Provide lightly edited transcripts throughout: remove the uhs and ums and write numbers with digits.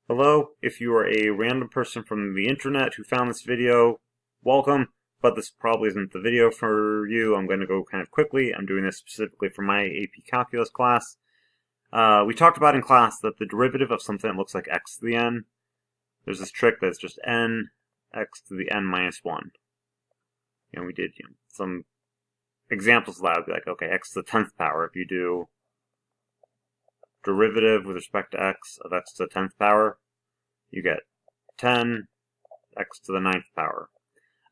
Hello, if you are a random person from the internet who found this video, welcome, but this probably isn't the video for you. I'm going to go kind of quickly. I'm doing this specifically for my AP Calculus class. We talked about in class that the derivative of something that looks like x to the n, there's this trick that's just n, x to the n minus 1. And we did some examples of that would be like, okay, x to the 10th power. If you do derivative with respect to x of x to the 10th power, you get 10 x to the 9th power.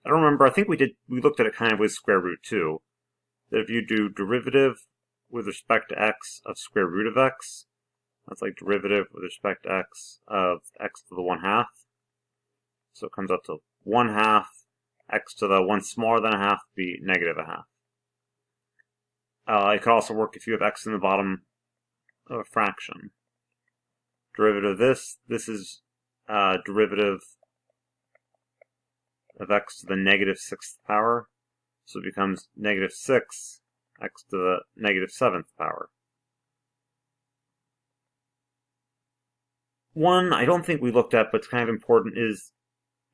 I don't remember, I think we looked at it kind of with square root too. That if you do derivative with respect to x of square root of x, that's like derivative with respect to x of x to the 1/2. So it comes up to 1/2, x to the 1 smaller than a half be negative a half. It could also work if you have x in the bottom of a fraction. Derivative of this is derivative of x to the negative 6th power. So it becomes negative 6 x to the negative 7th power. One I don't think we looked at, but it's kind of important, is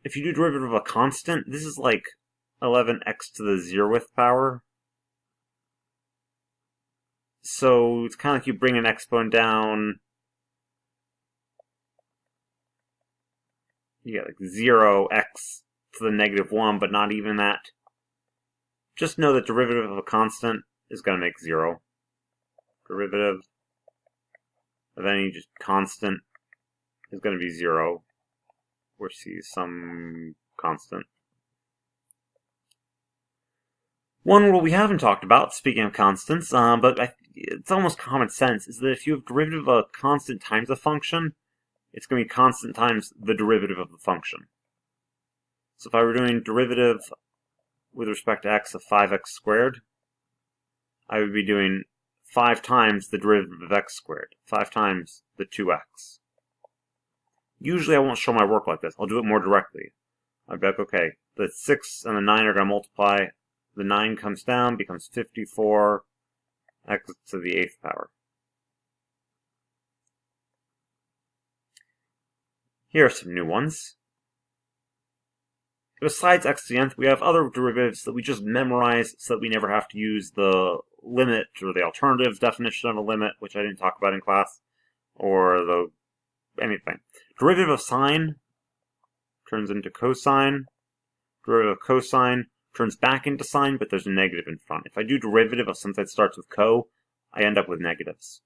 if you do derivative of a constant, this is like 11x to the 0th power. So it's kind of like you bring an exponent down. You get like 0x to the negative 1, but not even that. Just know that derivative of a constant is going to make 0. Derivative of any just constant is going to be 0, or see some constant. One rule we haven't talked about, speaking of constants, but it's almost common sense, is that if you have derivative of a constant times a function, it's going to be constant times the derivative of the function. So if I were doing derivative with respect to x of 5x squared, I would be doing 5 times the derivative of x squared, 5 times the 2x. Usually I won't show my work like this. I'll do it more directly. I'd be like, okay, the 6 and the 9 are going to multiply. The 9 comes down, becomes 54 x to the 8th power. Here are some new ones. Besides x to the nth, we have other derivatives that we just memorize so that we never have to use the limit or the alternative definition of a limit, which I didn't talk about in class, or anything. Derivative of sine turns into cosine. Derivative of cosine turns back into sine, but there's a negative in front. If I do derivative of something that starts with co, I end up with negatives.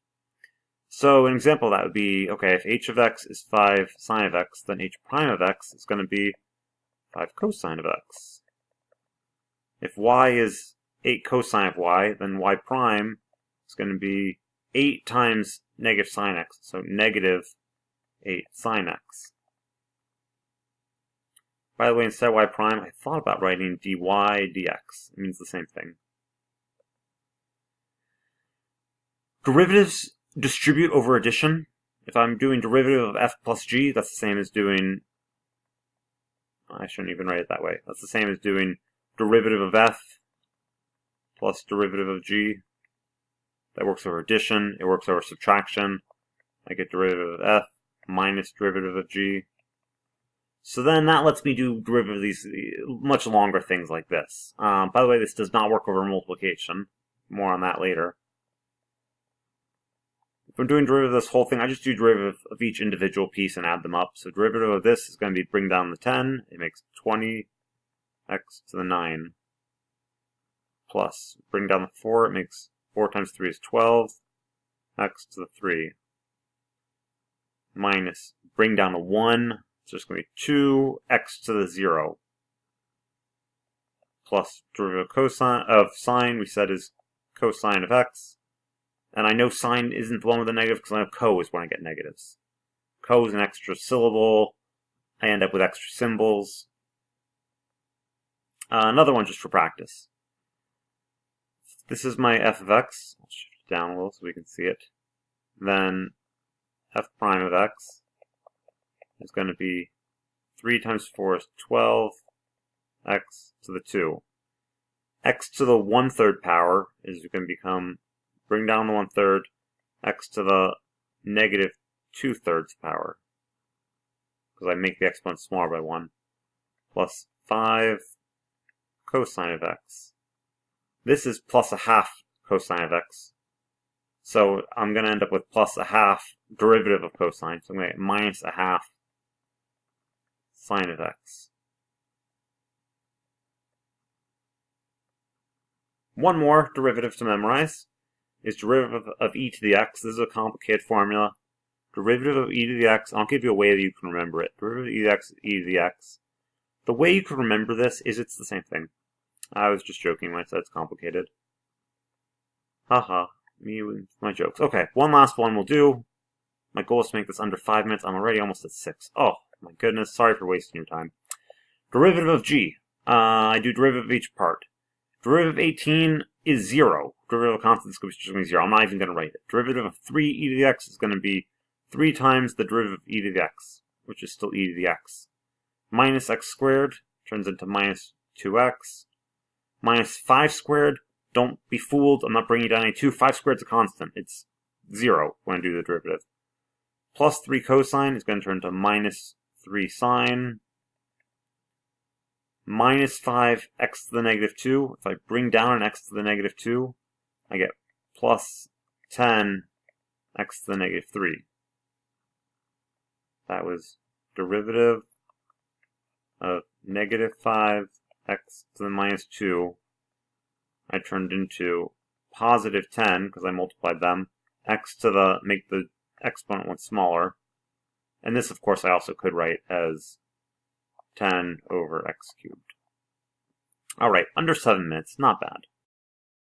So an example of that would be, okay, if h of x is 5 sine of x, then h prime of x is going to be 5 cosine of x. If y is 8 cosine of y, then y prime is going to be 8 times negative sine x, so negative 8 sine x. By the way, instead of y prime, I thought about writing dy dx. It means the same thing. Derivatives distribute over addition. If I'm doing derivative of f plus g, that's the same as doing... I shouldn't even write it that way. That's the same as doing derivative of f plus derivative of g. That works over addition. It works over subtraction. I get derivative of f minus derivative of g. So then that lets me do derivative of these much longer things like this. By the way, this does not work over multiplication. More on that later. If I'm doing derivative of this whole thing, I just do derivative of each individual piece and add them up. So derivative of this is going to be bring down the 10. It makes 20 x to the 9. Plus, bring down the 4. It makes 4 times 3 is 12 x to the 3. Minus, bring down the 1. So it's going to be 2 x to the 0. Plus derivative of sine, we said is cosine of x. And I know sine isn't the one with the negative because I know co is when I get negatives. Co is an extra syllable. I end up with extra symbols. Another one just for practice. This is my f of x. I'll shift it down a little so we can see it. Then f prime of x is going to be 3 times 4 is 12 x to the 2. X to the 1/3 power is going to become, bring down the 1/3, x to the negative 2/3 power. because I make the exponent smaller by 1, plus 5 cosine of x. This is plus a half cosine of x. So I'm going to end up with plus a half derivative of cosine. So I'm going to get minus a half sine of x. One more derivative to memorize is derivative of e to the x. This is a complicated formula. Derivative of e to the x, I'll give you a way that you can remember it. Derivative of e to the x is e to the x. The way you can remember this is it's the same thing. I was just joking when I said it's complicated. Haha, me with my jokes. Okay, one last one we'll do. My goal is to make this under 5 minutes. I'm already almost at 6. Oh, my goodness, sorry for wasting your time. Derivative of g. I do derivative of each part. Derivative of 18 is 0. Derivative of constant is just going to be 0. I'm not even going to write it. Derivative of 3 e to the x is going to be 3 times the derivative of e to the x, which is still e to the x. Minus x squared turns into minus 2x. Minus 5 squared, don't be fooled, I'm not bringing down any 2. 5 squared is a constant. It's 0 when I do the derivative. Plus 3 cosine is going to turn into minus 3 sine. Minus 5 x to the negative 2. If I bring down an x to the negative 2, I get plus 10 x to the negative 3. That was derivative of negative 5 x to the minus 2. I turned into positive 10 because I multiplied them. X to the, make the exponent one smaller. And this, of course, I also could write as 10 over x cubed. Alright, under 7 minutes, not bad.